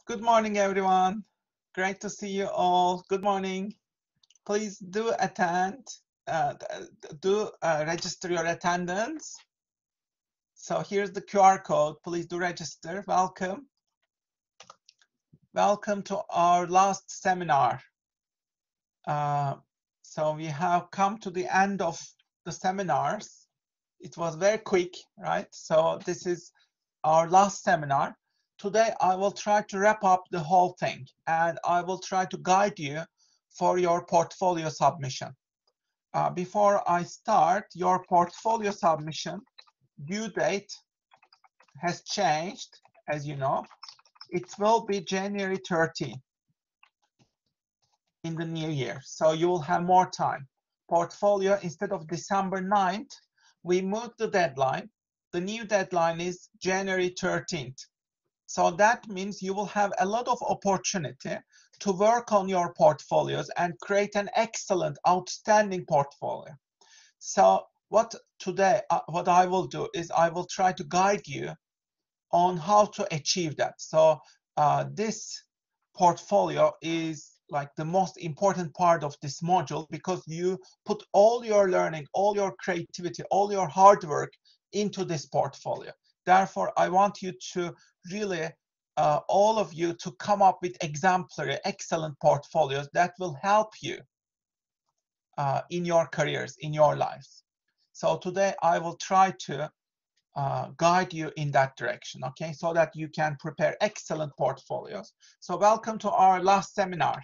Good morning, everyone. Great to see you all. Good morning. Please do attend, register your attendance. So here's the QR code. Please do register. Welcome. Welcome to our last seminar. So we have come to the end of the seminars. It was very quick, right? So this is our last seminar. Today, I will try to wrap up the whole thing, and I will try to guide you for your portfolio submission. Before I start, your portfolio submission due date has changed, as you know. It will be January 13 in the new year, so you will have more time. Portfolio, instead of December 9th, we moved the deadline. The new deadline is January 13th. So that means you will have a lot of opportunity to work on your portfolios and create an excellent, outstanding portfolio. So what I will do is I will try to guide you on how to achieve that. So this portfolio is like the most important part of this module because you put all your learning, all your creativity, all your hard work into this portfolio. Therefore, I want you to really, all of you, to come up with exemplary, excellent portfolios that will help you in your careers, in your lives. So today, I will try to guide you in that direction, okay? So that you can prepare excellent portfolios. So welcome to our last seminar,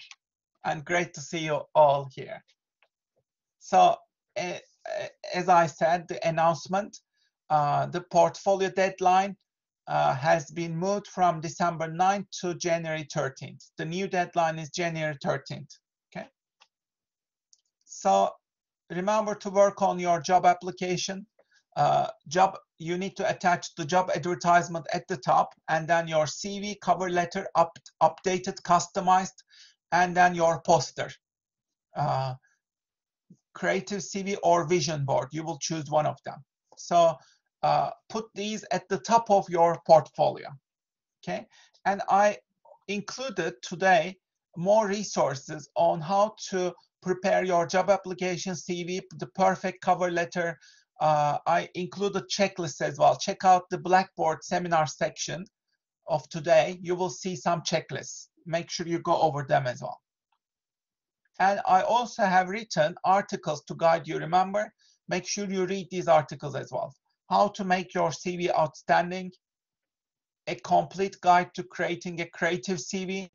and great to see you all here. So as I said, the announcement, the portfolio deadline has been moved from December 9th to January 13th. The new deadline is January 13th, okay? So remember to work on your job application. You need to attach the job advertisement at the top, and then your CV, cover letter, updated, customized, and then your poster. Creative CV or vision board, you will choose one of them. So put these at the top of your portfolio, okay? And I included today more resources on how to prepare your job application, CV, the perfect cover letter. I included checklists as well. Check out the Blackboard seminar section of today. You will see some checklists. Make sure you go over them as well. And I also have written articles to guide you. Remember, make sure you read these articles as well. How to make your CV outstanding, a complete guide to creating a creative CV,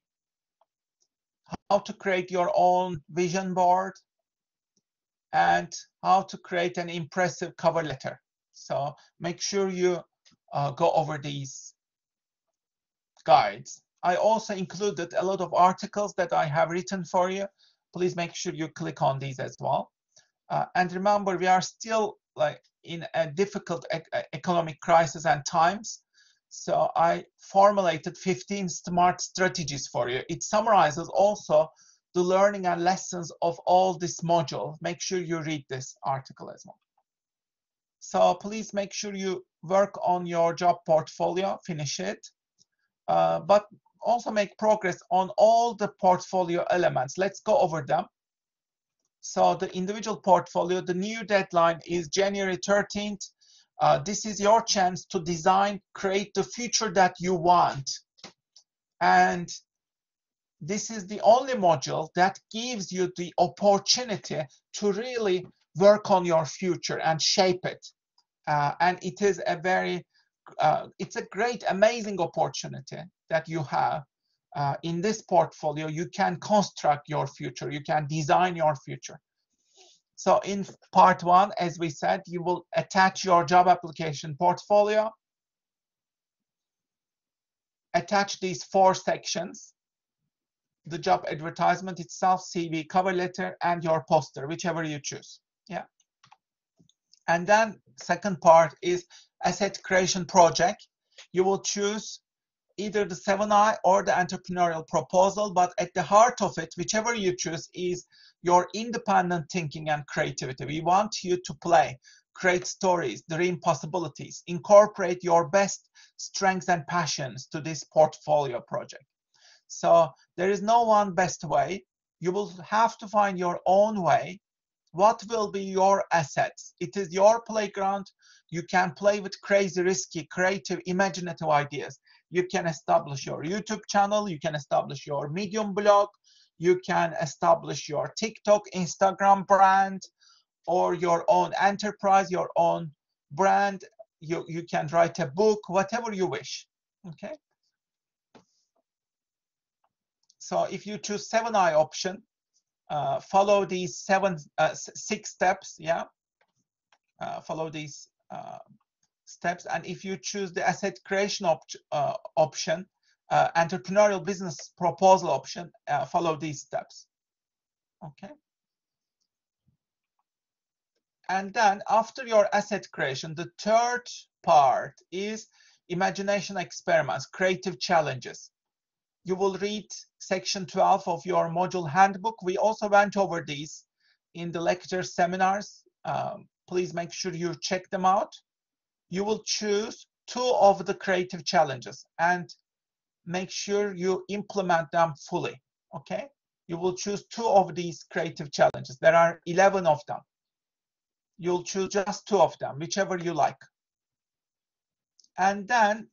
how to create your own vision board, and how to create an impressive cover letter. So make sure you go over these guides. I also included a lot of articles that I have written for you. Please make sure you click on these as well. And remember, we are still like in a difficult economic crisis and times. So I formulated 15 smart strategies for you. It summarizes also the learning and lessons of all this module. Make sure you read this article as well. So please make sure you work on your job portfolio, finish it, but also make progress on all the portfolio elements. Let's go over them. So the individual portfolio, the new deadline is January 13th. This is your chance to design, create the future that you want. And this is the only module that gives you the opportunity to really work on your future and shape it. And it is a very, it's a great, amazing opportunity that you have. In this portfolio, you can construct your future, you can design your future. So in part one, as we said, you will attach your job application portfolio, attach these 4 sections, the job advertisement itself, CV, cover letter, and your poster, whichever you choose. Yeah. And then second part is asset creation project. You will choose either the 7i or the entrepreneurial proposal, but at the heart of it, whichever you choose, is your independent thinking and creativity. We want you to play, create stories, dream possibilities, incorporate your best strengths and passions to this portfolio project. So there is no one best way. You will have to find your own way. What will be your assets? It is your playground. You can play with crazy, risky, creative, imaginative ideas. You can establish your YouTube channel. You can establish your Medium blog. You can establish your TikTok, Instagram brand, or your own enterprise, your own brand. You can write a book, whatever you wish. Okay. So if you choose 7i option, follow these 6 steps. Yeah. Follow these steps. And if you choose the asset creation option, entrepreneurial business proposal option, follow these steps. Okay. And then after your asset creation, the third part is imagination experiments, creative challenges. You will read section 12 of your module handbook. We also went over these in the lecture seminars. Please make sure you check them out. You will choose 2 of the creative challenges and make sure you implement them fully. Okay? You will choose 2 of these creative challenges. There are 11 of them. You'll choose just 2 of them, whichever you like. And then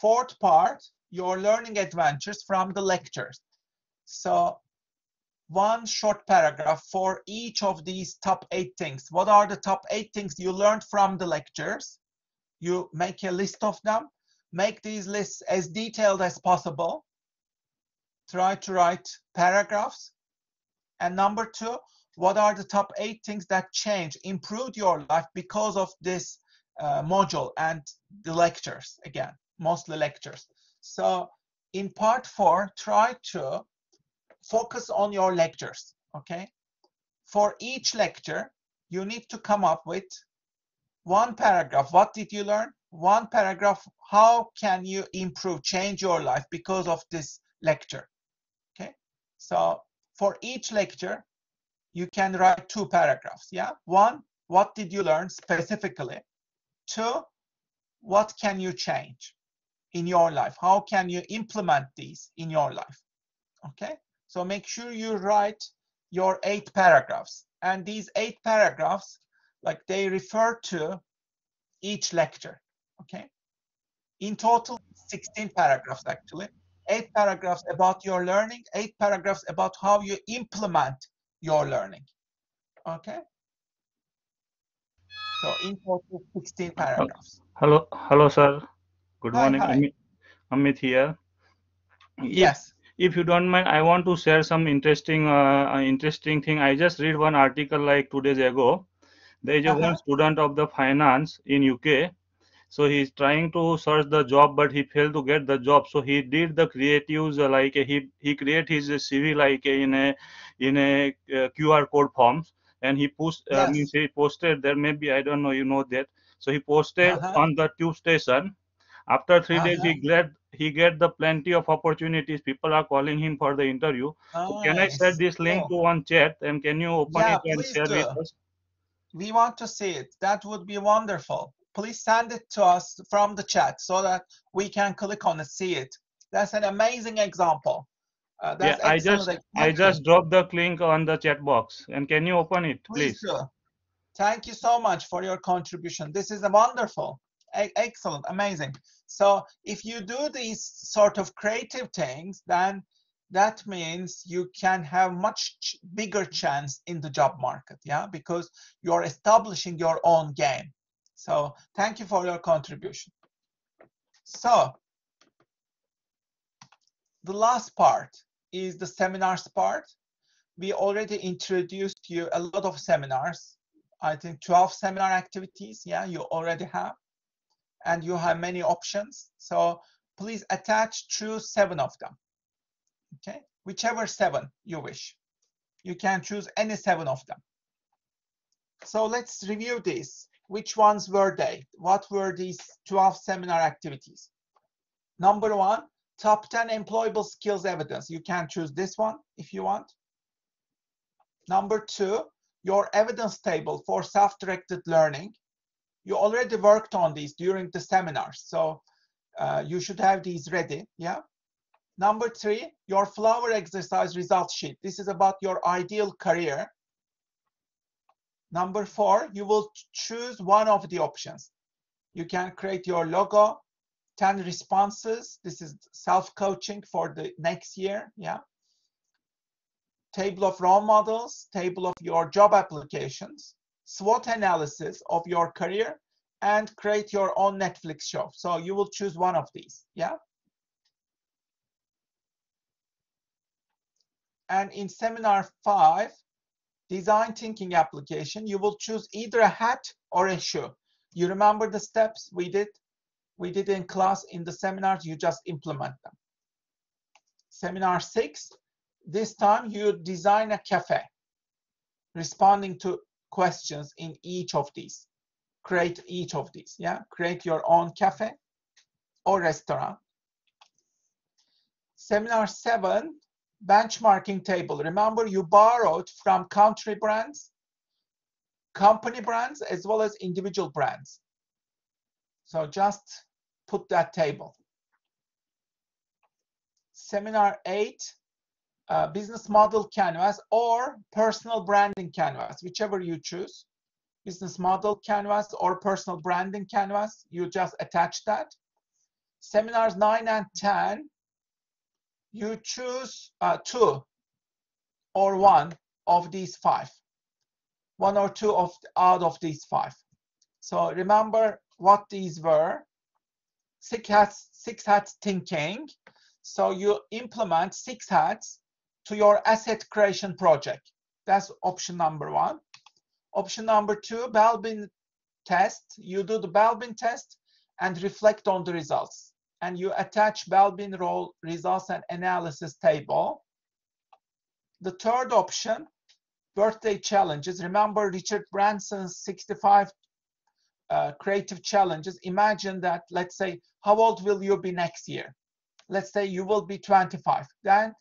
4th part, your learning adventures from the lectures. So 1 short paragraph for each of these top 8 things. What are the top 8 things you learned from the lectures? You make a list of them. Make these lists as detailed as possible. Try to write paragraphs. And number 2, what are the top 8 things that changed, improved your life because of this module and the lectures? Again, mostly lectures. So in part 4, try to focus on your lectures. Okay. For each lecture, you need to come up with 1 paragraph. What did you learn? 1 paragraph. How can you improve, change your life because of this lecture? Okay. So for each lecture, you can write 2 paragraphs. Yeah. 1, what did you learn specifically? 2, what can you change in your life? How can you implement these in your life? Okay. So make sure you write your 8 paragraphs. And these 8 paragraphs, like, they refer to each lecture. Okay. In total, 16 paragraphs actually. 8 paragraphs about your learning, 8 paragraphs about how you implement your learning. Okay. So in total, 16 paragraphs. Hello, sir. Good Hi, morning. hi. Amit here. If Yes. if you don't mind, I want to share some interesting thing. I just read one article like 2 days ago. There is a one student of the finance in UK. So he's trying to search the job, but he failed to get the job. So he did the creatives he create his CV like in a QR code forms, and he means Yes. he posted there. Maybe I don't know, you know that. So he posted on the tube station. After 3 days, he get the plenty of opportunities. People are calling him for the interview. So can I share Nice. this link Oh, to one chat, and can you open yeah, it and please share with do. us? We want to see it. That would be wonderful. Please send it to us from the chat so that we can click on it, see it. That's an amazing example. Yeah, That's I excellent. just I Thank you. just dropped the link on the chat box, and can you open it, Please please? do. Thank you so much for your contribution. This is a wonderful, excellent, amazing. So if you do these sort of creative things, then that means you can have much bigger chance in the job market, yeah, because you're establishing your own game. So thank you for your contribution. So the last part is the seminars part. We already introduced you a lot of seminars. I think 12 seminar activities, yeah, you already have. And you have many options. So please choose 7 of them. Okay, whichever 7 you wish. You can choose any 7 of them. So let's review this. Which ones were they? What were these 12 seminar activities? Number 1, top 10 employable skills evidence. You can choose this one if you want. Number 2, your evidence table for self-directed learning. You already worked on these during the seminars, so you should have these ready, yeah? Number 3, your flower exercise result sheet. This is about your ideal career. Number 4, you will choose one of the options. You can create your logo, 10 responses. This is self-coaching for the next year. Yeah. Table of role models, table of your job applications, SWOT analysis of your career, and create your own Netflix show. So you will choose one of these. Yeah. And in seminar 5, design thinking application, you will choose either a hat or a shoe. You remember the steps we did? We did in class, in the seminars, you just implement them. Seminar 6, this time you design a cafe, responding to questions in each of these. Create each of these, yeah? Create your own cafe or restaurant. Seminar 7, benchmarking table. Remember, you borrowed from country brands, company brands, as well as individual brands. So just put that table. Seminar 8, business model canvas or personal branding canvas, whichever you choose. Business model canvas or personal branding canvas, you just attach that. Seminars 9 and 10, you choose 2 or 1 of these 5. 1 or 2 out of these 5. So remember what these were. 6 hats thinking. So you implement 6 hats to your asset creation project. That's option number 1. Option number 2, Belbin test. You do the Belbin test and reflect on the results. And you attach Belbin role results and analysis table. The third option, birthday challenges. Remember Richard Branson's 65 creative challenges. Imagine that, let's say, how old will you be next year? Let's say you will be 25. Then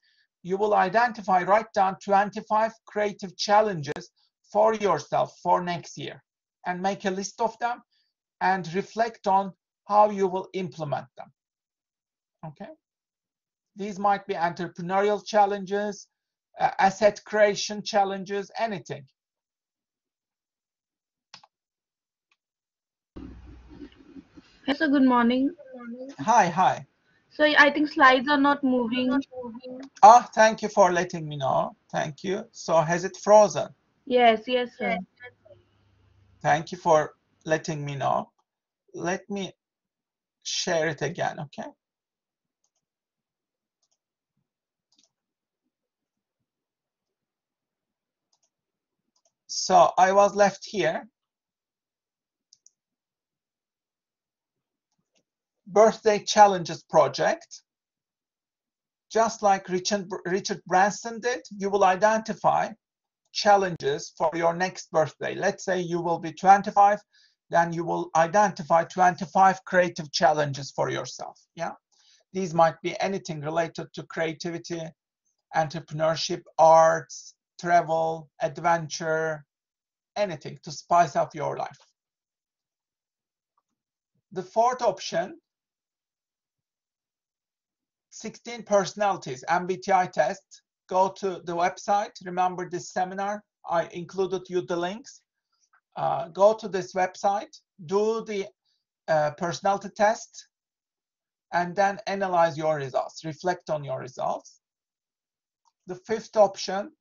you will identify, write down 25 creative challenges for yourself for next year and make a list of them and reflect on how you will implement them. Okay. These might be entrepreneurial challenges, asset creation challenges, anything. Hey, sir, good morning. Hi. So I think slides are not moving. Ah, thank you for letting me know. Thank you. So has it frozen? Yes, sir. Thank you for letting me know. Let me share it again, okay? So I was left here. Birthday challenges project. Just like Richard Branson did, you will identify challenges for your next birthday. Let's say you will be 25, then you will identify 25 creative challenges for yourself. Yeah, these might be anything related to creativity, entrepreneurship, arts, travel, adventure, anything to spice up your life. The fourth option, 16 personalities, MBTI test. Go to the website. Remember this seminar, I included you the links. Go to this website, do the personality test, and then analyze your results, reflect on your results. The fifth option,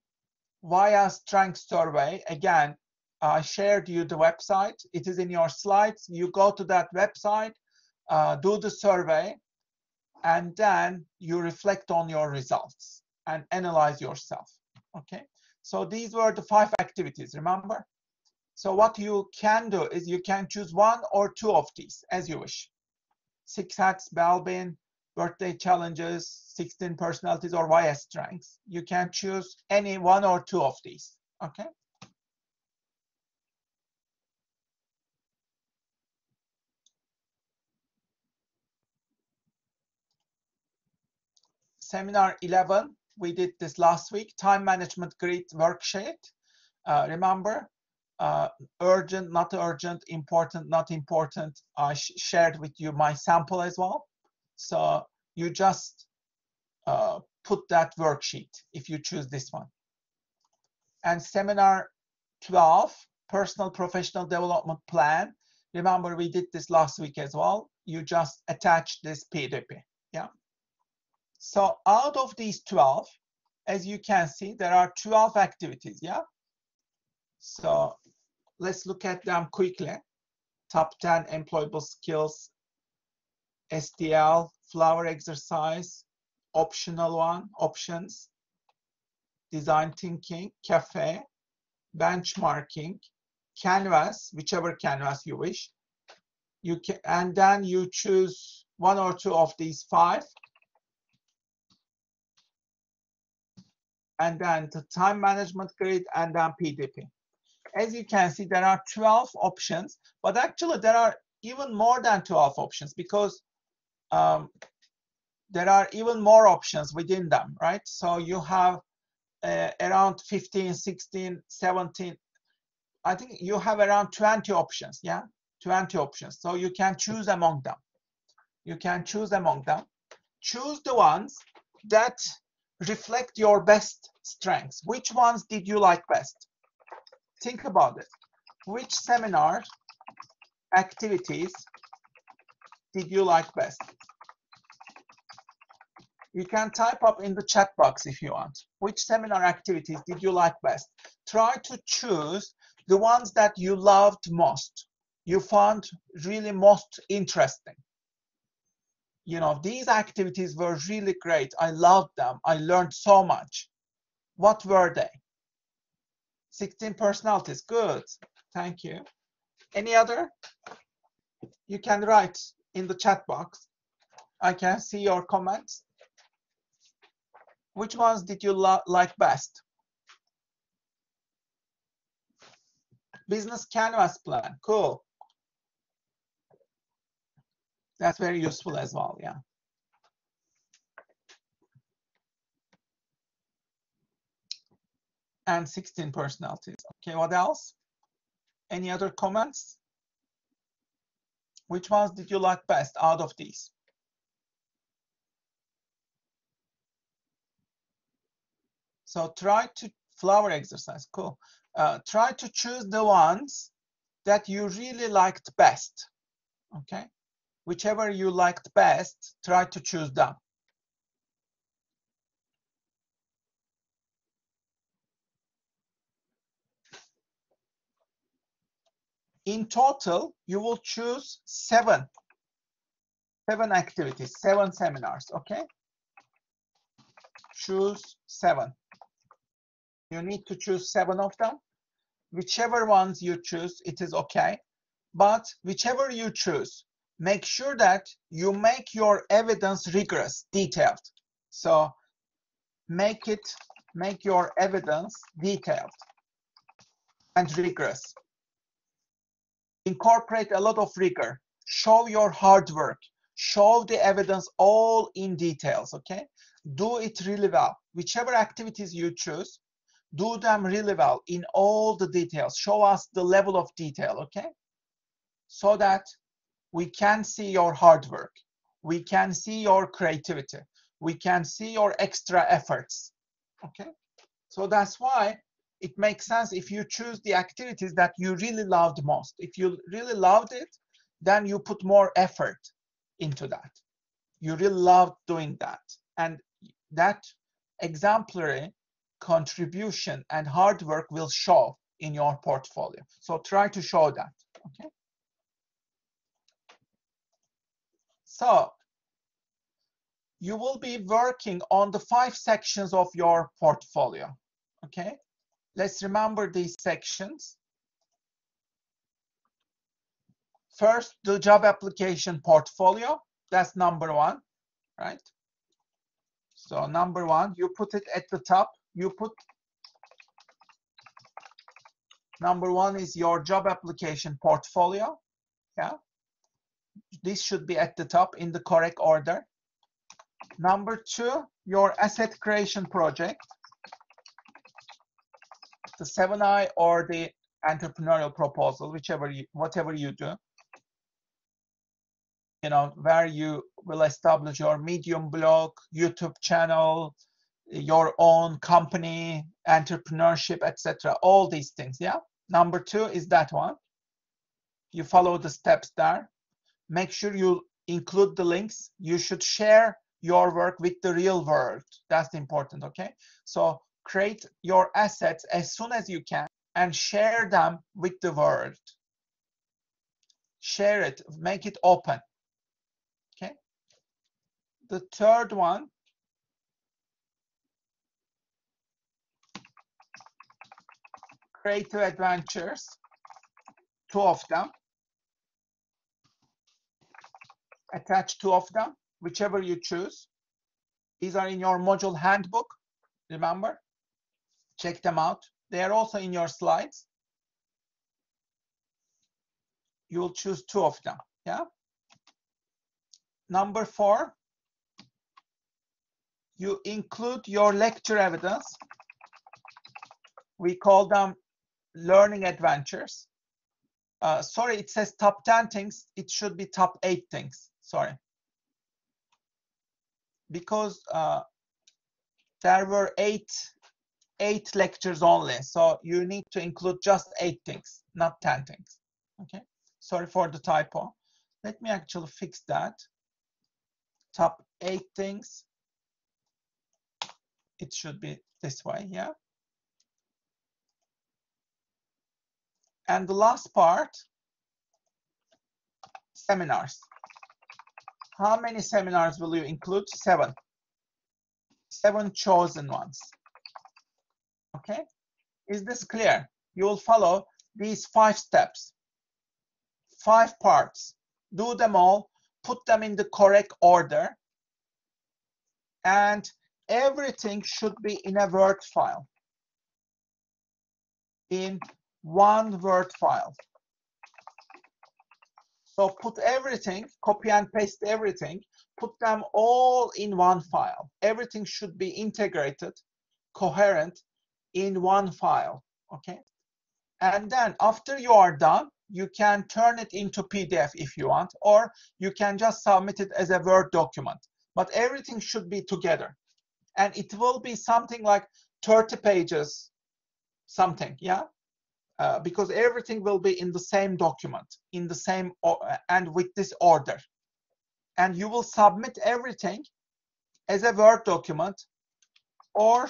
via strength survey. Again, I shared you the website. It is in your slides. You go to that website, do the survey, and then you reflect on your results and analyze yourself. Okay, so these were the 5 activities, remember? So what you can do is you can choose 1 or 2 of these as you wish. 6 hats, Belbin, birthday challenges, 16 personalities, or via strengths. You can choose any 1 or 2 of these. Okay. Seminar 11, we did this last week, time management grid worksheet. Remember, urgent, not urgent, important, not important. I shared with you my sample as well. So you just put that worksheet if you choose this one. And seminar 12, personal professional development plan. Remember, we did this last week as well. You just attach this PDP. Yeah. So out of these 12, as you can see, there are 12 activities. Yeah. So let's look at them quickly. Top 10 employable skills, STL, flower exercise, optional one, options, design thinking, cafe, benchmarking, canvas, whichever canvas you wish. You can, and then you choose one or two of these 5. And then the time management grid and then PDP. As you can see, there are 12 options, but actually there are even more than 12 options because there are even more options within them, right? So you have around 15, 16, 17. I think you have around 20 options, yeah? 20 options. So you can choose among them. You can choose among them. Choose the ones that reflect your best strengths. Which ones did you like best? Think about it. Which seminar activities did you like best? You can type up in the chat box if you want. Which seminar activities did you like best? Try to choose the ones that you loved most, you found really most interesting. You know, these activities were really great. I loved them. I learned so much. What were they? 16 personalities. Good. Thank you. Any other? You can write in the chat box. I can see your comments. Which ones did you like best? Business canvas plan. Cool. That's very useful as well. Yeah. And 16 personalities. Okay, what else? Any other comments? Which ones did you like best out of these? So try to flower exercise. Cool. Try to choose the ones that you really liked best. Okay. Whichever you liked best, try to choose them. In total, you will choose 7 activities, 7 seminars. Okay. Choose 7. You need to choose 7 of them. Whichever ones you choose, it is okay. But whichever you choose, make sure that you make your evidence rigorous, detailed. So make your evidence detailed and rigorous. Incorporate a lot of rigor. Show your hard work. Show the evidence all in details, okay? Do it really well. Whichever activities you choose, do them really well in all the details. Show us the level of detail, okay? So that we can see your hard work. We can see your creativity. We can see your extra efforts, okay? So that's why it makes sense if you choose the activities that you really loved most. If you really loved it, then you put more effort into that. You really loved doing that. And that exemplary contribution and hard work will show in your portfolio. So try to show that, okay? So you will be working on the 5 sections of your portfolio, okay? Let's remember these sections. First, the job application portfolio. That's number 1, right? So number 1, you put it at the top. You put number 1 is your job application portfolio. Yeah. This should be at the top in the correct order. Number 2, your asset creation project. The 7i or the entrepreneurial proposal, whatever you do. you know, where you will establish your Medium blog, YouTube channel, your own company, entrepreneurship, etc. All these things, yeah? Number 2 is that one. You follow the steps there. Make sure you include the links. You should share your work with the real world. That's important, okay? So create your assets as soon as you can and share them with the world. Share it, make it open, okay? The third one, creative adventures, 2 of them. Attach 2 of them, whichever you choose. These are in your module handbook, remember? Check them out. They are also in your slides. You will choose 2 of them, yeah? Number 4, you include your lecture evidence. We call them learning adventures. Sorry, it says top 10 things. It should be top 8 things, sorry. Because there were eight lectures only. So you need to include just 8 things, not 10 things, okay? Sorry for the typo. Let me actually fix that. Top 8 things. It should be this way, yeah? And the last part, seminars. How many seminars will you include? 7. 7 chosen ones. Okay? Is this clear? You will follow these 5 steps. 5 parts. Do them all. Put them in the correct order. And everything should be in a Word file. In one Word file. So put everything, copy and paste everything, put them all in one file. Everything should be integrated, coherent in one file, okay? And then after you are done, you can turn it into PDF if you want, or you can just submit it as a Word document. But everything should be together. And it will be something like 30 pages, something, yeah? Because everything will be in the same document, in the same, and with this order. And you will submit everything as a Word document or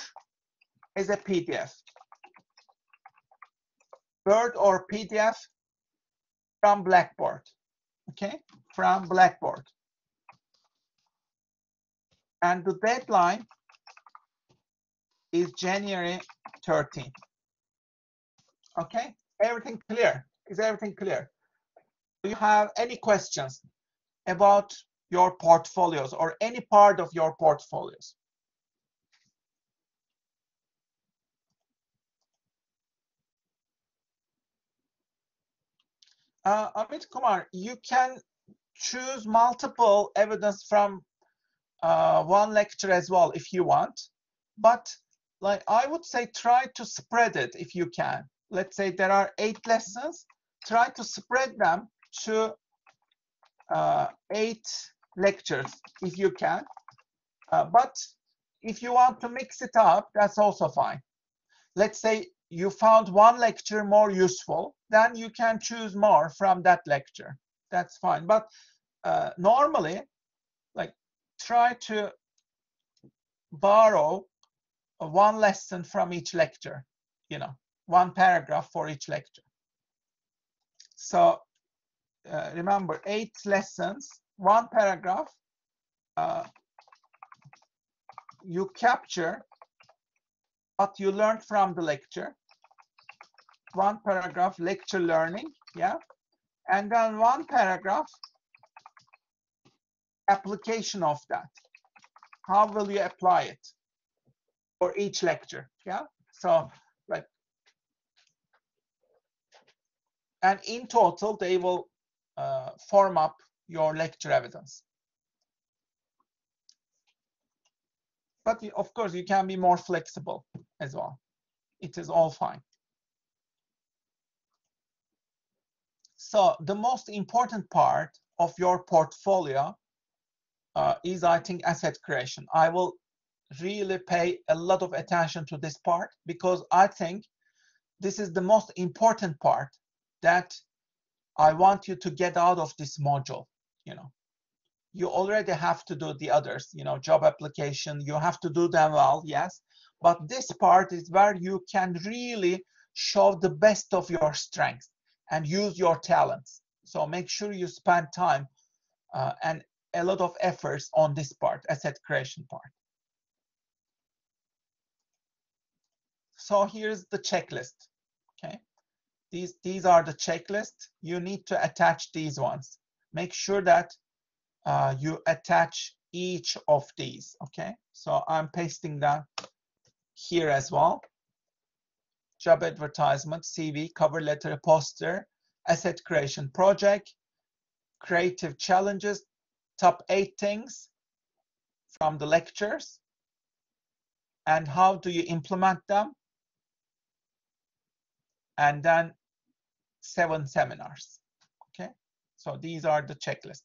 as a PDF. Word or PDF from Blackboard, okay? From Blackboard. And the deadline is January 13th. Okay, everything clear? Is everything clear? Do you have any questions about your portfolios or any part of your portfolios? Amit Kumar, you can choose multiple evidence from one lecture as well if you want, but like I would say try to spread it if you can. Let's say there are 8 lessons, try to spread them to 8 lectures if you can. But if you want to mix it up, that's also fine. Let's say you found one lecture more useful, then you can choose more from that lecture. That's fine. But normally, like try to borrow one lesson from each lecture, you know, one paragraph for each lecture. So remember, 8 lessons, one paragraph, you capture what you learned from the lecture, one paragraph lecture learning, yeah, and then one paragraph application of that. How will you apply it for each lecture, yeah? So like, and in total they will form up your lecture evidence. But of course you can be more flexible as well. It is all fine. So the most important part of your portfolio is, I think, asset creation. I will really pay a lot of attention to this part because I think this is the most important part that I want you to get out of this module. You already have to do the others, job application, you have to do them well, yes, but this part is where you can really show the best of your strengths and use your talents. So make sure you spend time and a lot of efforts on this part, asset creation part. So here's the checklist. Okay, these are the checklist. You need to attach these ones. Make sure that you attach each of these. Okay, so I'm pasting that here as well. Job advertisement, CV, cover letter, poster, asset creation project, creative challenges, top 8 things from the lectures, and how do you implement them, and then 7 seminars. Okay, so these are the checklists.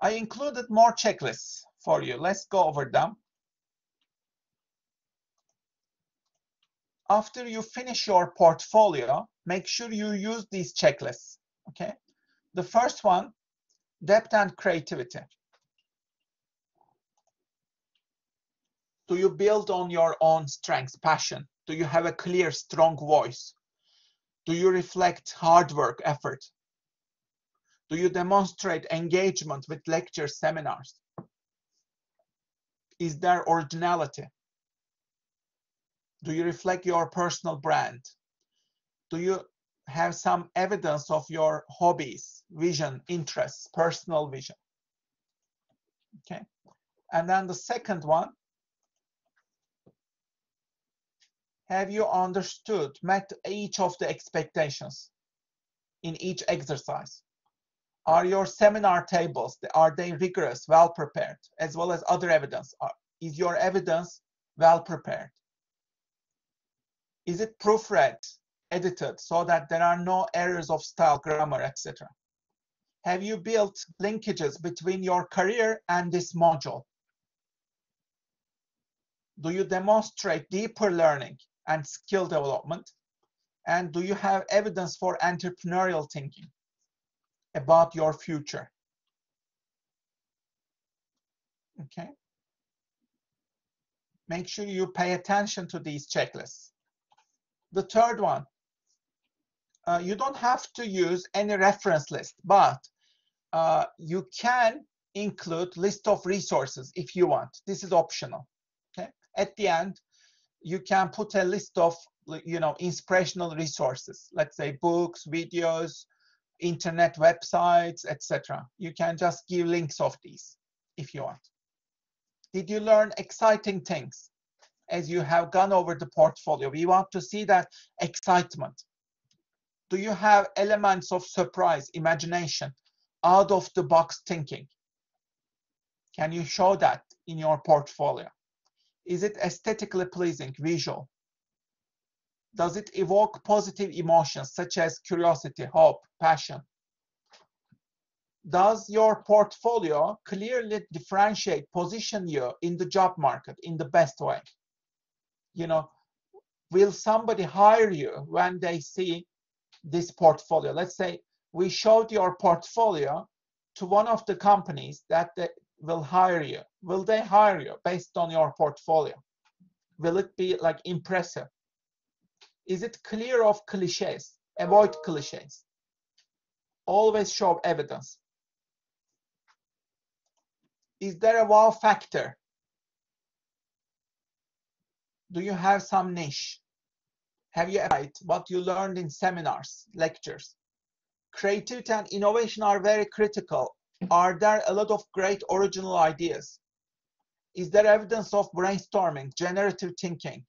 I included more checklists for you. Let's go over them. After you finish your portfolio, make sure you use these checklists. Okay, the first one, depth and creativity. Do you build on your own strengths, passion? Do you have a clear, strong voice? Do you reflect hard work, effort? Do you demonstrate engagement with lectures, seminars? Is there originality? Do you reflect your personal brand? Do you have some evidence of your hobbies, vision, interests, personal vision? Okay. And then the second one, have you understood, met each of the expectations in each exercise? Are your seminar tables, are they rigorous, well prepared, as well as other evidence? Is your evidence well prepared? Is it proofread, edited, so that there are no errors of style, grammar, etc.? Have you built linkages between your career and this module? Do you demonstrate deeper learning and skill development? And do you have evidence for entrepreneurial thinking about your future? Okay. Make sure you pay attention to these checklists. The third one, you don't have to use any reference list, but you can include list of resources if you want. This is optional. Okay. At the end, you can put a list of inspirational resources. Let's say books, videos, internet websites, etc. You can just give links of these if you want. Did you learn exciting things as you have gone over the portfolio? We want to see that excitement. Do you have elements of surprise, imagination, out of the box thinking? Can you show that in your portfolio? Is it aesthetically pleasing, visual? Does it evoke positive emotions such as curiosity, hope, passion? Does your portfolio clearly differentiate, position you in the job market in the best way? Will somebody hire you when they see this portfolio? Let's say we showed your portfolio to one of the companies that will hire you. Will they hire you based on your portfolio? Will it be like impressive? Is it clear of cliches? Avoid cliches. Always show evidence. Is there a wow factor? Do you have some niche? Have you applied what you learned in seminars, lectures? Creativity and innovation are very critical. Are there a lot of great original ideas? Is there evidence of brainstorming, generative thinking?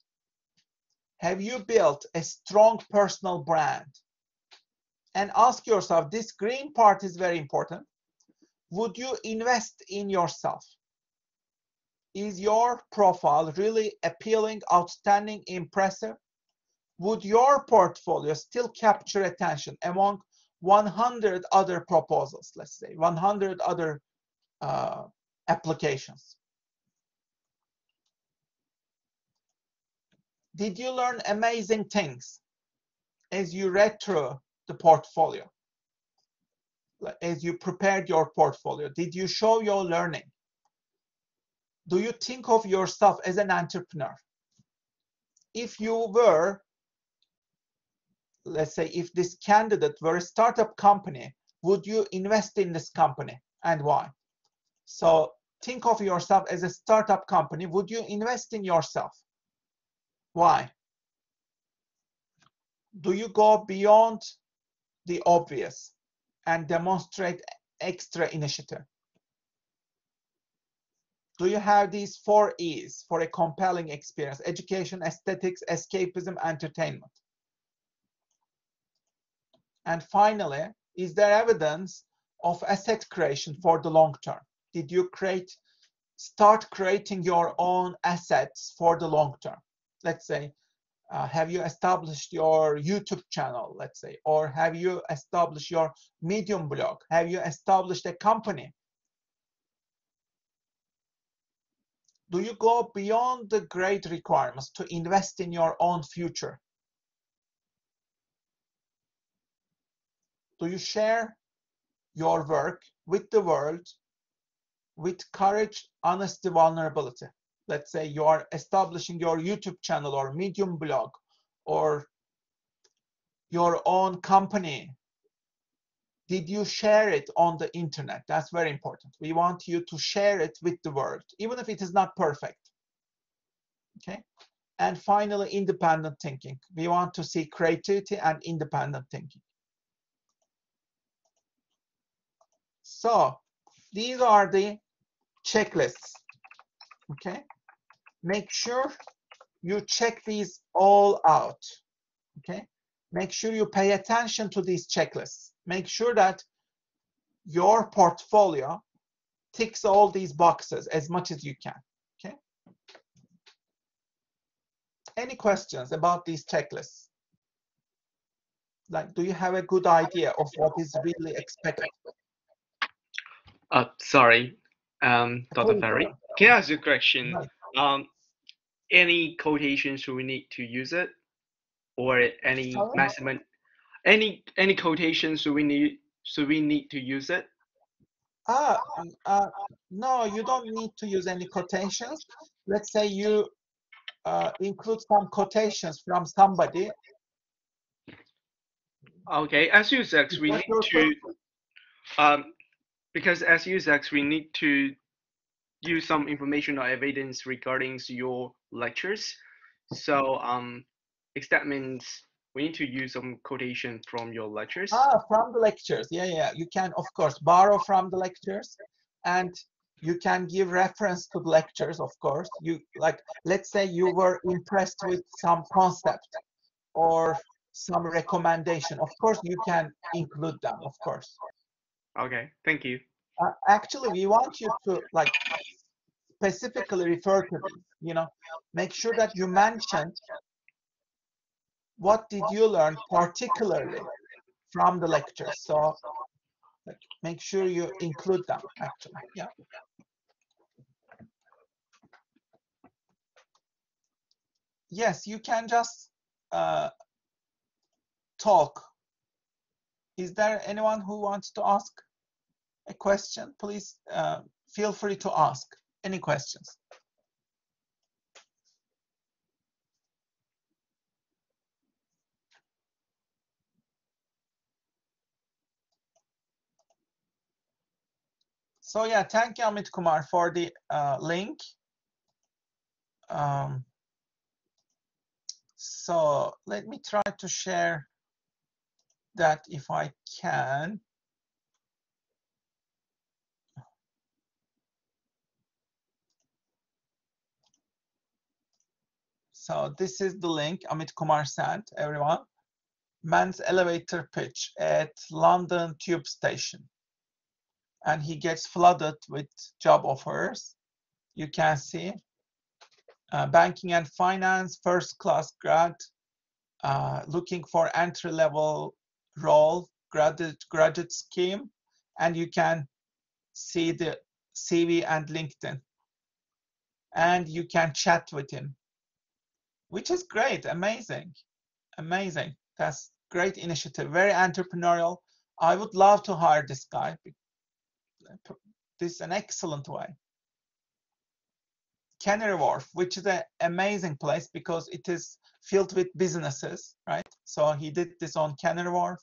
Have you built a strong personal brand? And ask yourself, this green part is very important. Would you invest in yourself? Is your profile really appealing, outstanding, impressive? Would your portfolio still capture attention among 100 other proposals, let's say 100 other applications. Did you learn amazing things as you read through the portfolio? As you prepared your portfolio, did you show your learning? Do you think of yourself as an entrepreneur? If you were, let's say, if this candidate were a startup company, would you invest in this company and why? So think of yourself as a startup company. Would you invest in yourself? Why? Do you go beyond the obvious and demonstrate extra initiative? Do you have these 4 E's for a compelling experience? Education, aesthetics, escapism, entertainment. And finally, is there evidence of asset creation for the long term? Did you start creating your own assets for the long term? Let's say, have you established your YouTube channel, let's say, or have you established your Medium blog? Have you established a company? Do you go beyond the grade requirements to invest in your own future? Do you share your work with the world with courage, honesty, vulnerability? Let's say you are establishing your YouTube channel or Medium blog or your own company. Did you share it on the internet? That's very important. We want you to share it with the world, even if it is not perfect. Okay. And finally, independent thinking. We want to see creativity and independent thinking. So these are the checklists. Okay. Make sure you check these all out. Okay. Make sure you pay attention to these checklists. Make sure that your portfolio ticks all these boxes as much as you can. Okay. Any questions about these checklists? Like, do you have a good idea of what is really expected? Sorry, Dr. Ferry. Can I ask you a question? Right. Any quotations we need to use it, or any Sorry? maximum? Any quotations we need to use it? No, you don't need to use any quotations. Let's say you include some quotations from somebody. Okay, as users, we need to, because as users, we need to use some information or evidence regarding your lectures. So, that means we need to use some quotation from your lectures. From the lectures. Yeah. You can, of course, borrow from the lectures, and you can give reference to the lectures, of course. Let's say you were impressed with some concept or some recommendation. Of course, you can include them, of course. Okay, thank you. Actually, we want you to specifically refer to these, make sure that you mention what did you learn particularly from the lectures. So make sure you include them, actually. Yeah. Yes, you can just talk. Is there anyone who wants to ask a question? Please feel free to ask any questions. So yeah, thank you, Amit Kumar, for the link. So let me try to share that if I can. So this is the link Amit Kumar sent everyone. Man's elevator pitch at London Tube Station. And he gets flooded with job offers. You can see banking and finance, first class grad, looking for entry-level role, graduate scheme, and you can see the CV and LinkedIn, and you can chat with him, which is great. Amazing. That's great initiative, very entrepreneurial. I would love to hire this guy. This is an excellent way. Canary Wharf, which is an amazing place because it is filled with businesses, right? So he did this on Canary Wharf.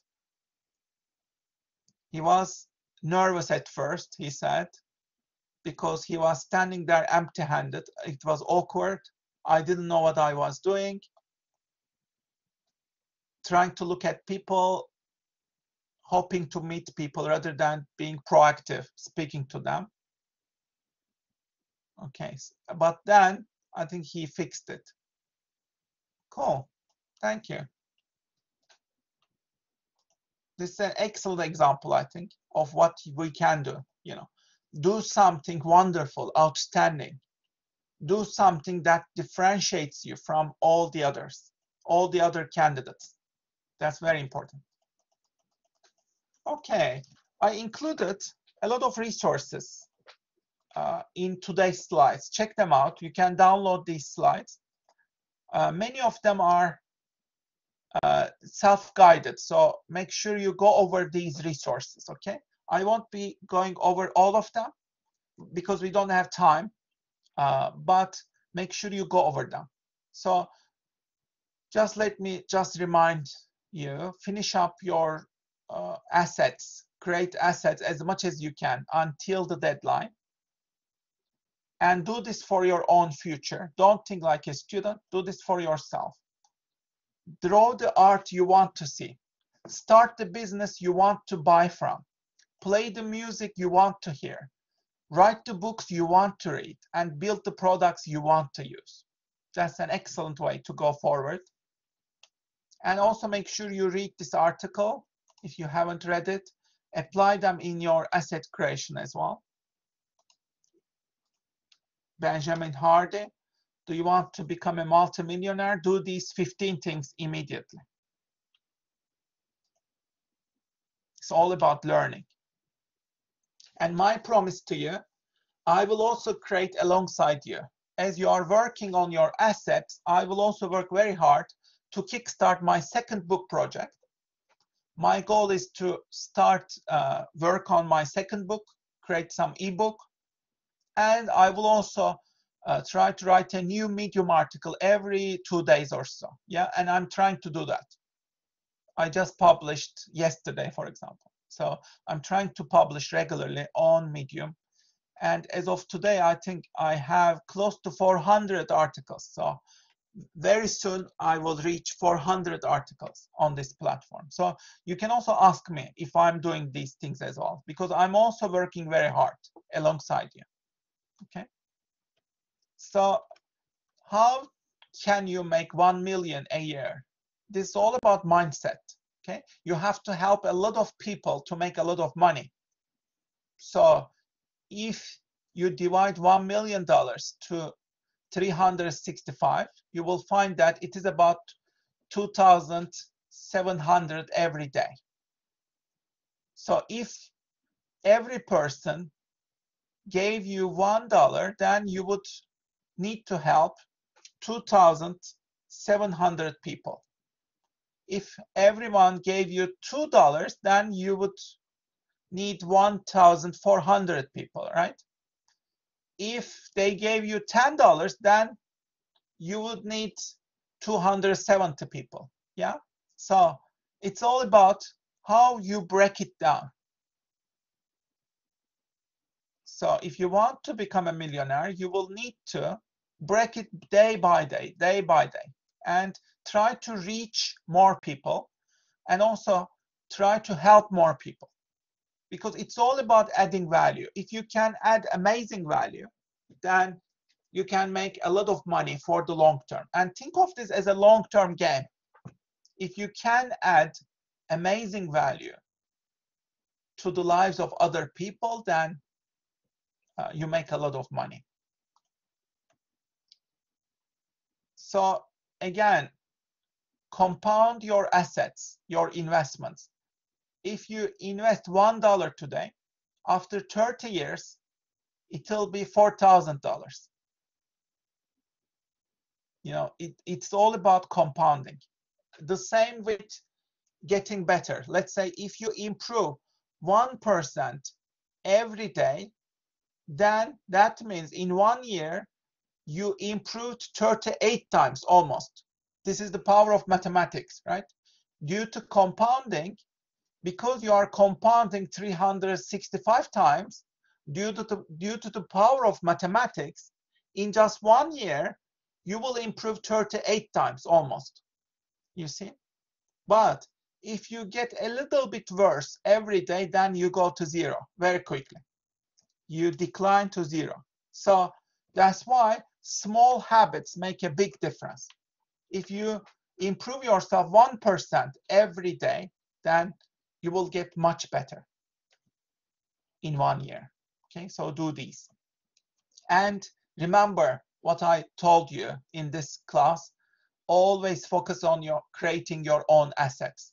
He was nervous at first, he said, because he was standing there empty-handed. It was awkward. I didn't know what I was doing. Trying to look at people, hoping to meet people rather than being proactive, speaking to them. Okay, but then I think he fixed it. Cool, thank you. This is an excellent example, I think, of what we can do. You know, do something wonderful, outstanding. Do something that differentiates you from all the others, all the other candidates. That's very important. Okay, I included a lot of resources in today's slides. Check them out. You can download these slides. Many of them are self-guided, so make sure you go over these resources, okay? I won't be going over all of them because we don't have time, but make sure you go over them. So just let me just remind you, finish up your assets, create assets as much as you can until the deadline. And do this for your own future. Don't think like a student, do this for yourself. Draw the art you want to see. Start the business you want to buy from. Play the music you want to hear. Write the books you want to read and build the products you want to use. That's an excellent way to go forward. And also make sure you read this article if you haven't read it. Apply them in your asset creation as well. Benjamin Hardy, do you want to become a multimillionaire? Do these 15 things immediately. It's all about learning. And my promise to you, I will also create alongside you. As you are working on your assets, I will also work very hard to kickstart my second book project. My goal is to start work on my second book, create some ebook, and I will also try to write a new Medium article every 2 days or so. Yeah, and I'm trying to do that. I just published yesterday, for example. So I'm trying to publish regularly on Medium. And as of today, I think I have close to 400 articles. So very soon I will reach 400 articles on this platform. So you can also ask me if I'm doing these things as well, because I'm also working very hard alongside you. Okay. So how can you make 1 million a year? This is all about mindset. Okay. You have to help a lot of people to make a lot of money. So if you divide $1 million to 365, you will find that it is about 2,700 every day. So if every person gave you $1, then you would need to help 2,700 people. If everyone gave you $2, then you would need 1,400 people, right? If they gave you $10, then you would need 270 people. Yeah. So it's all about how you break it down. So if you want to become a millionaire, you will need to break it day by day, and try to reach more people, and also try to help more people, because it's all about adding value. If you can add amazing value, then you can make a lot of money for the long term. And think of this as a long-term game. If you can add amazing value to the lives of other people, then you make a lot of money. So again, compound your assets, your investments. if you invest $1 today, after 30 years, it will be $4,000. You know, it's all about compounding. The same with getting better. Let's say if you improve 1% every day, then that means in 1 year, you improved 38 times almost. This is the power of mathematics, right? Due to compounding, because you are compounding 365 times, due to the power of mathematics, in just 1 year, you will improve 38 times almost. You see? But if you get a little bit worse every day, then you go to zero very quickly. You decline to zero. So that's why small habits make a big difference. If you improve yourself 1% every day, then you will get much better in 1 year. Okay, so do these. And remember what I told you in this class, always focus on creating your own assets.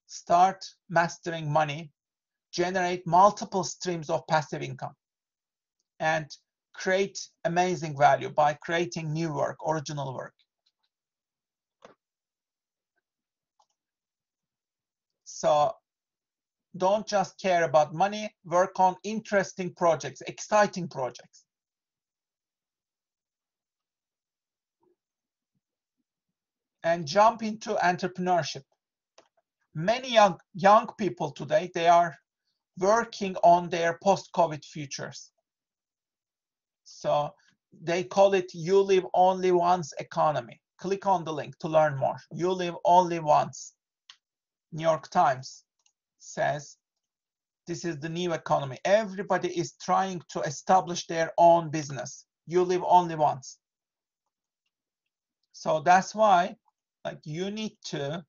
Start mastering money, generate multiple streams of passive income, and create amazing value by creating new work, original work. So don't just care about money, work on interesting projects, exciting projects. And jump into entrepreneurship. Many young people today, they are working on their post-COVID futures. So they call it you live only once economy. Click on the link to learn more. You live only once. New York Times says this is the new economy. Everybody is trying to establish their own business. You live only once. So that's why you need to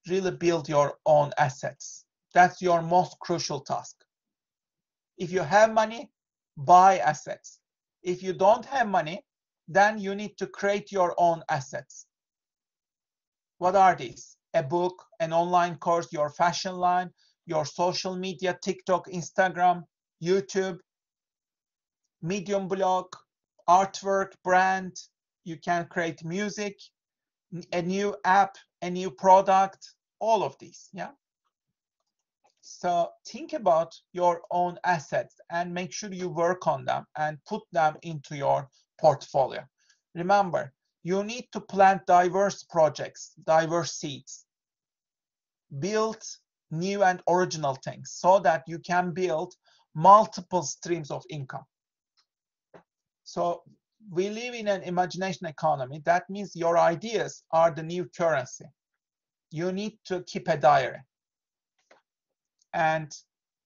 really build your own assets. That's your most crucial task. If you have money, buy assets. If you don't have money, then you need to create your own assets. What are these? A book, an online course, your fashion line, your social media, TikTok, Instagram, YouTube, Medium blog, artwork, brand. You can create music, a new app, a new product, all of these, yeah? So think about your own assets and make sure you work on them and put them into your portfolio. Remember, you need to plant diverse projects, diverse seeds. Build new and original things so that you can build multiple streams of income. So we live in an imagination economy. That means your ideas are the new currency. You need to keep a diary and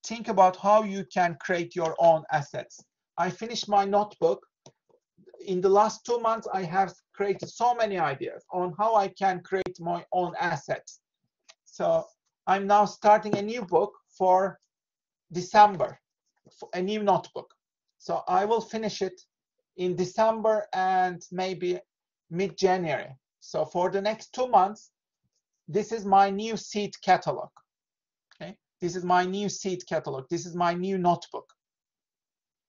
think about how you can create your own assets. I finished my notebook. In the last 2 months, I have created so many ideas on how I can create my own assets. So I'm now starting a new book for December, a new notebook. So I will finish it in December and maybe mid-January. So for the next 2 months, this is my new seed catalog. Okay, this is my new seed catalog. This is my new notebook.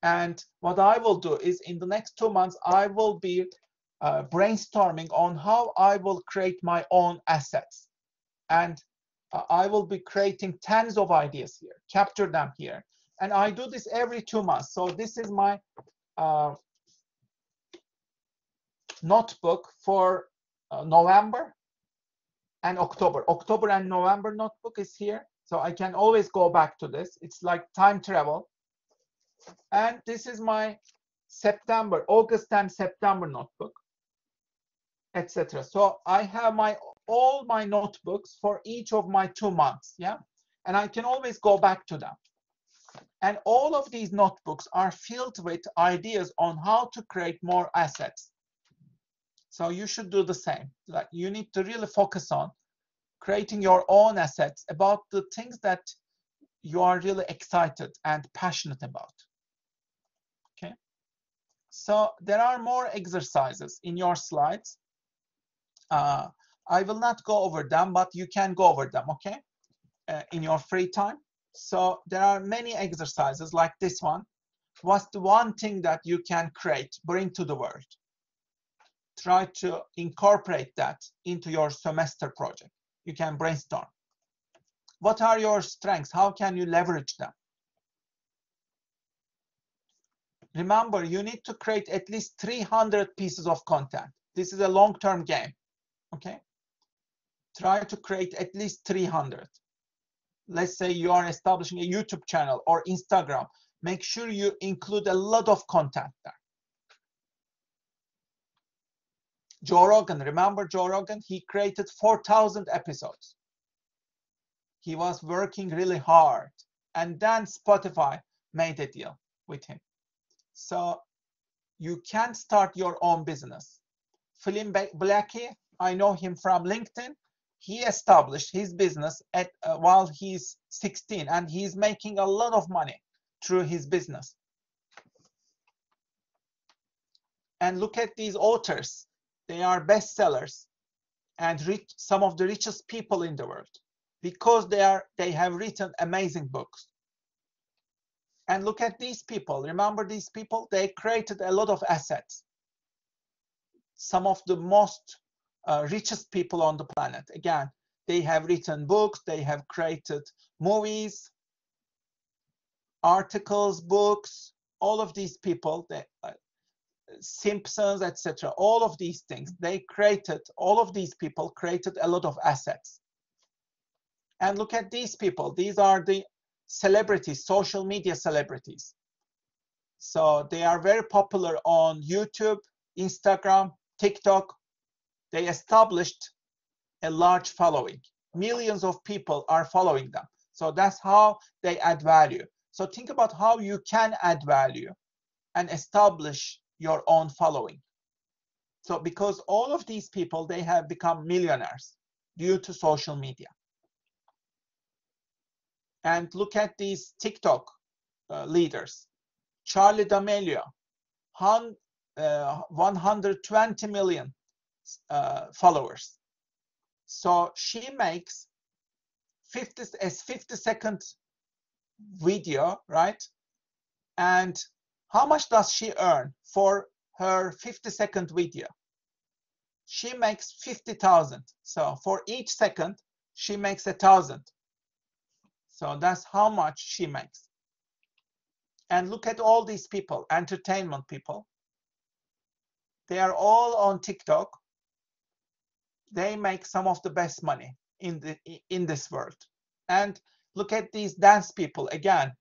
And what I will do is in the next 2 months, I will be brainstorming on how I will create my own assets. And I will be creating tons of ideas here, capture them here. And I do this every 2 months. So this is my notebook for November and October. October and November notebook is here. So I can always go back to this. It's like time travel. And this is my September, August and September notebook, etc. So I have all my notebooks for each of my 2 months, yeah? And I can always go back to them. And all of these notebooks are filled with ideas on how to create more assets. So you should do the same. Like you need to really focus on creating your own assets about the things that you are really excited and passionate about. Okay. So there are more exercises in your slides. I will not go over them, but you can go over them, okay? in your free time. So there are many exercises like this one. What's the one thing that you can create, bring to the world? Try to incorporate that into your semester project. You can brainstorm. What are your strengths? How can you leverage them? Remember, you need to create at least 300 pieces of content. This is a long-term game, okay? Try to create at least 300. Let's say you are establishing a YouTube channel or Instagram. Make sure you include a lot of content there. Joe Rogan, remember Joe Rogan? He created 4,000 episodes. He was working really hard. And then Spotify made a deal with him. So you can start your own business. Philip Blackie, I know him from LinkedIn. He established his business while he's 16, and he's making a lot of money through his business. And look at these authors. They are bestsellers and some of the richest people in the world because they have written amazing books. And look at these people. Remember these people? They created a lot of assets. Some of the most richest people on the planet. Again, they have written books, they have created movies, articles, books, all of these people, Simpsons, etc. All of these things, all of these people created a lot of assets. And look at these people. These are the celebrities, social media celebrities. So they are very popular on YouTube, Instagram, TikTok. They established a large following. Millions of people are following them. So that's how they add value. So think about how you can add value and establish your own following. So because all of these people, they have become millionaires due to social media. And look at these TikTok leaders. Charli D'Amelio, 120 million followers. So she makes a 50-second video, right? And how much does she earn for her 50-second video? She makes 50,000. So for each second, she makes 1,000. So that's how much she makes. And look at all these people, entertainment people. They are all on TikTok. They make some of the best money in this world. And look at these dance people again.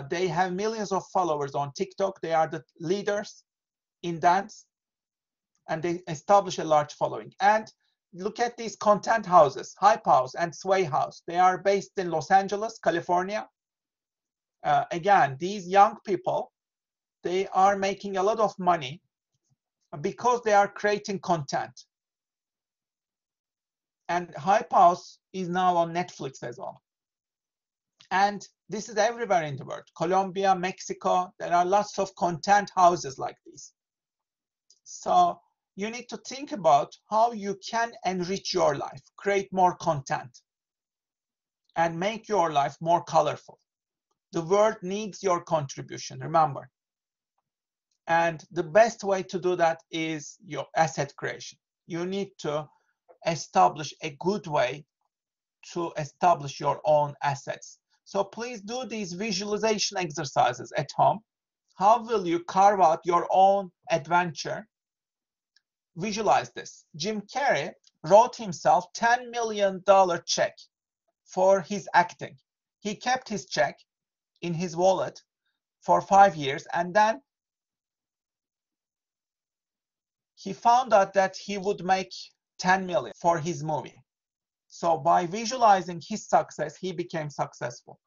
They have millions of followers on TikTok. They are the leaders in dance, and they establish a large following. And look at these content houses, Hype House and Sway House. They are based in Los Angeles, California. Again, these young people, they are making a lot of money because they are creating content. And Hype House is now on Netflix as well. And this is everywhere in the world. Colombia, Mexico, there are lots of content houses like this. So you need to think about how you can enrich your life, create more content, and make your life more colorful. The world needs your contribution, remember. And the best way to do that is your asset creation. You need to establish a good way to establish your own assets. So please do these visualization exercises at home. How will you carve out your own adventure? Visualize this. Jim Carrey wrote himself $10 million check for his acting. He kept his check in his wallet for 5 years, and then he found out that he would make 10 million for his movie. So by visualizing his success, he became successful.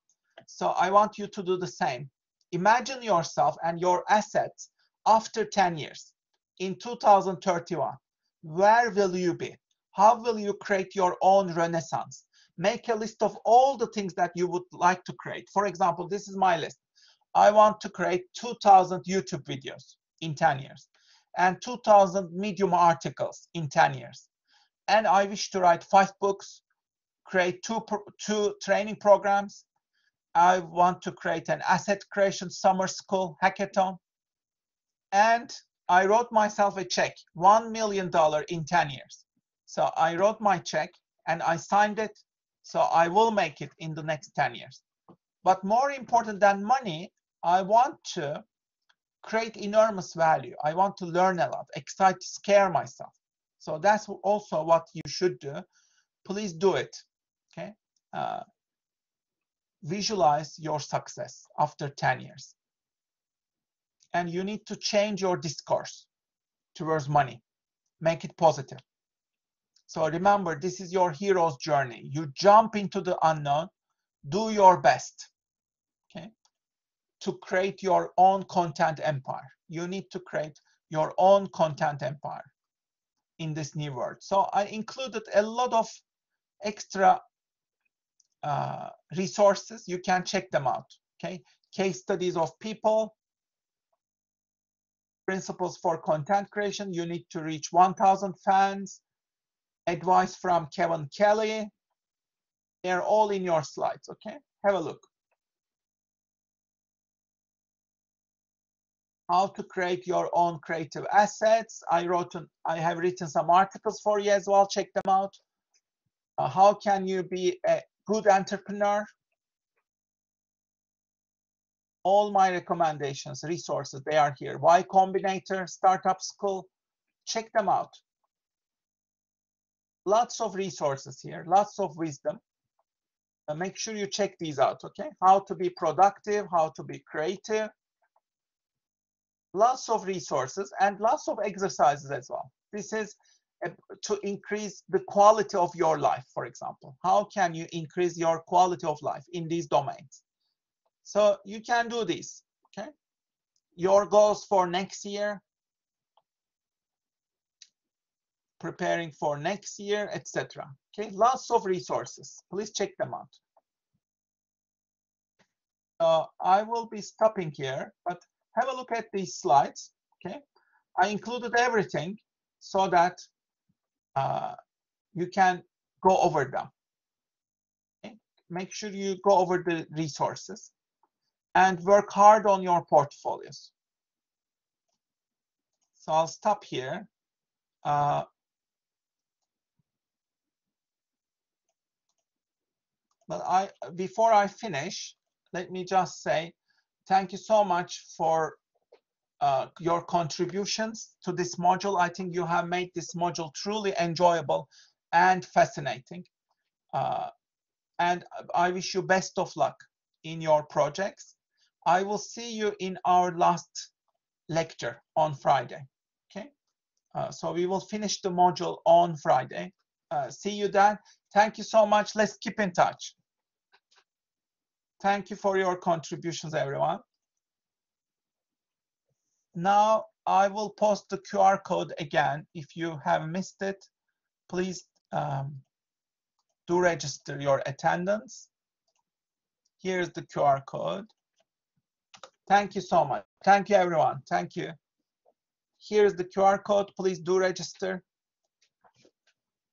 So I want you to do the same. Imagine yourself and your assets after 10 years. In 2031, where will you be? How will you create your own renaissance? Make a list of all the things that you would like to create. For example, this is my list. I want to create 2,000 YouTube videos in 10 years and 2,000 Medium articles in 10 years. And I wish to write 5 books, create two training programs. I want to create an asset creation summer school hackathon. And I wrote myself a check, $1 million in 10 years. So I wrote my check and I signed it. So I will make it in the next 10 years. But more important than money, I want to create enormous value. I want to learn a lot, excite, scare myself. So that's also what you should do. Please do it, okay? Visualize your success after 10 years. And you need to change your discourse towards money. Make it positive. So remember, this is your hero's journey. You jump into the unknown, do your best, okay, to create your own content empire. You need to create your own content empire in this new world. So I included a lot of extra resources. You can check them out, okay? Case studies of people, principles for content creation. You need to reach 1,000 fans. Advice from Kevin Kelly. They're all in your slides, okay? Have a look. How to create your own creative assets. I have written some articles for you as well. Check them out. How can you be a good entrepreneur? All my recommendations, resources, they are here. Y Combinator, Startup School, check them out. Lots of resources here, lots of wisdom. Make sure you check these out, okay? How to be productive, how to be creative. Lots of resources and lots of exercises as well. This is to increase the quality of your life, for example. How can you increase your quality of life in these domains? So you can do this, okay? Your goals for next year, preparing for next year, etc. Okay, lots of resources. Please check them out. I will be stopping here, but have a look at these slides. Okay, I included everything so that you can go over them. Okay? Make sure you go over the resources and work hard on your portfolios. So I'll stop here. But before I finish, let me just say thank you so much for your contributions to this module. I think you have made this module truly enjoyable and fascinating. And I wish you best of luck in your projects. I will see you in our last lecture on Friday. Okay, so we will finish the module on Friday. See you then. Thank you so much. Let's keep in touch. Thank you for your contributions, everyone. Now I will post the QR code again. If you have missed it, please do register your attendance. Here's the QR code. Thank you so much. Thank you, everyone. Thank you. Here's the QR code. Please do register.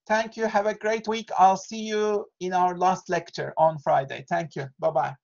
Thank you. Have a great week. I'll see you in our last lecture on Friday. Thank you. Bye-bye.